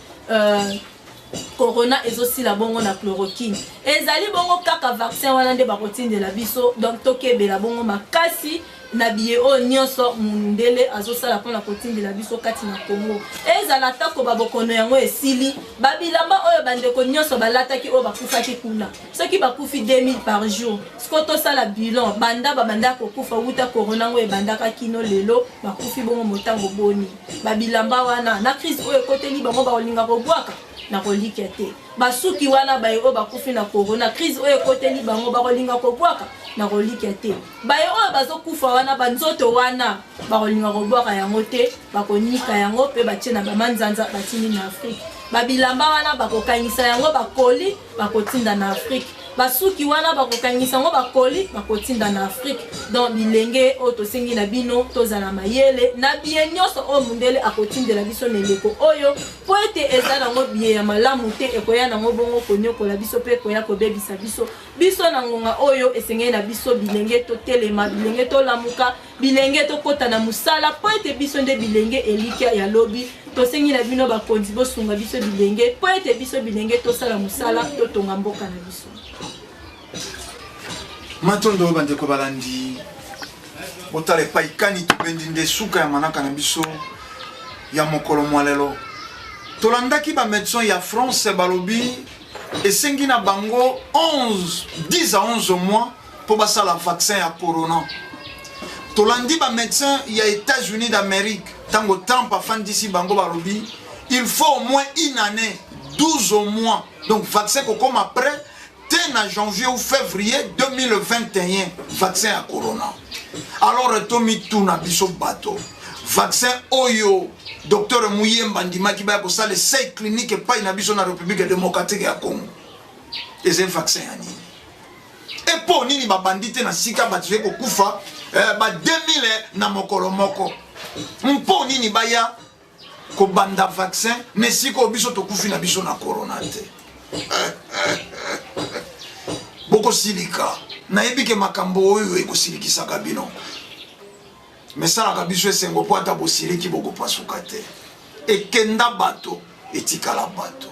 corona ezosila bongo na chloroquine ezali bongo kaka vaccin wana nde bakotindela biso donc tokebela bongo makasi na biye oyo nyonso mundele azosala mpona kotindela biso kati na Congo ezala atako babokono yango esili babilamba oyo bandeko nyonso balataki oyo bakufaki kuna soki bakufi 2000 par jour siko tosala bilan babanda kokufa wuta corona ngo ebandaka kino lelo bakufi bongo motango boni babilamba wana na crise oyo ekoteli bango bakolinga kobwaka na kolika te basuki wana baye oyo bakufi na corona crise oyo ekoteli bango bakolinga kobwaka na kolika te baye oyo bazokufa wana banzoto wana bakolinga kobwaka yango te bakonika yango mpe batie na bamanzanza batindi na Afrique babilamba wana bakokangisa yango bakoli bakotinda na Afrique basuki wana bakokangisa yango bakoli bakotinda na Afrique donc bilenge oyo tosengi na bino tozala mayele na biye nyonso oyo mundele akotindela biso na eleko oyo po ete eza nango biye ya malamu te ekoya nango bongo konyokola biso mpe ekoya kobebisa biso na ngonga oyo esengeli na biso bilenge totelema bilenge tolamuka bilenge tokota na musala po ete biso nde bilenge elika ya lobi tosengi na bino bakonzi bosunga biso bilenge po ete biso bilenge tosala musala totonga mboka na biso matondo bandeko balandi botala epai kani tobendi nde suka ya manaka na biso ya mokolo mwa lelo tolandaki bamédecin ya France balobi esengi na bango 10 à 11 mois mpo basala vaccin ya corona tolandi bamédecin ya États-Unis d'Amérique tango Trump afandisi bango balobi il faut au moins une année 12 mois donc vaccin kokoma après en janvier ou février 2021 vaccin à corona alors tomi tuna biso bato vaccin oyo docteur Muyemba ndimaki ba ko sala essai clinique pa na biso na République démocratique ya Congo eze vaccin ya nini et pour nini ba bandite na sika batwe ko kufa ba 2000 na mokolo moko mpo nini baya ko banda vaccin ne siko biso to kufi na biso na corona te boko silika na ebike makambo oyo ekosilikisaka bino mesalaka biso esengo po ata bosiliki bokopasuka te ekenda bato etikala bato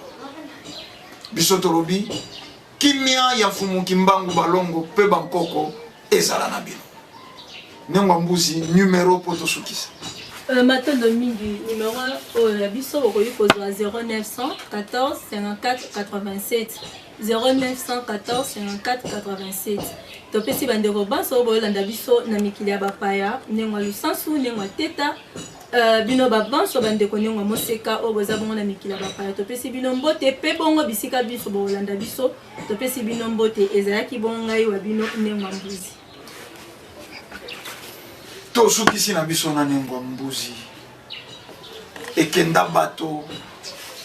biso tolobi kimia ya fumuki mbangu balongo mpe bankoko ezala na bino nengwa mbuzi numero po tosukisa matondo mingi numéro oyo ya biso bokoki kozwa 0900 14 54 87 0914 54 87 topesi bandeko banso oyo boyolanda biso na mikili ya bapaya ndengwa lusansu ndengwa teta bino babanso bandeko nyongo moseka oyo boza bongo na mikila bapaya topesi bino mbote pe bongo bisika biso bolanda biso topesi bino mbote ezalaki bongo ngai wa bino Nengwa Mbuzi tosukisi na biso na Nengwa Mbuzi ekenda bato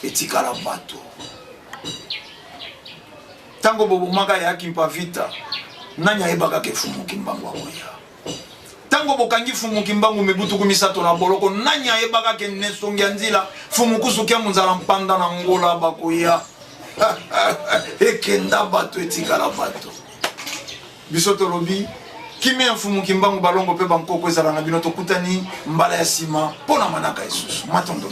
etikala bato tango bobomaka yaki mpa vita nani ayebaka ke Fumu Kimbangu akoya tango bokangi Fumu Kimbangu mibutuku misato na boloko nani ayebaka ke nesongi ya nzila Fumu kusukia munzala mpanda na ngola bakoya ekenda bato etikala bato biso tolobi kimia Fumu Kimbangu balongo pe bankoko ezala na bino tokutani mbala ya sima pona manaka isusu matondo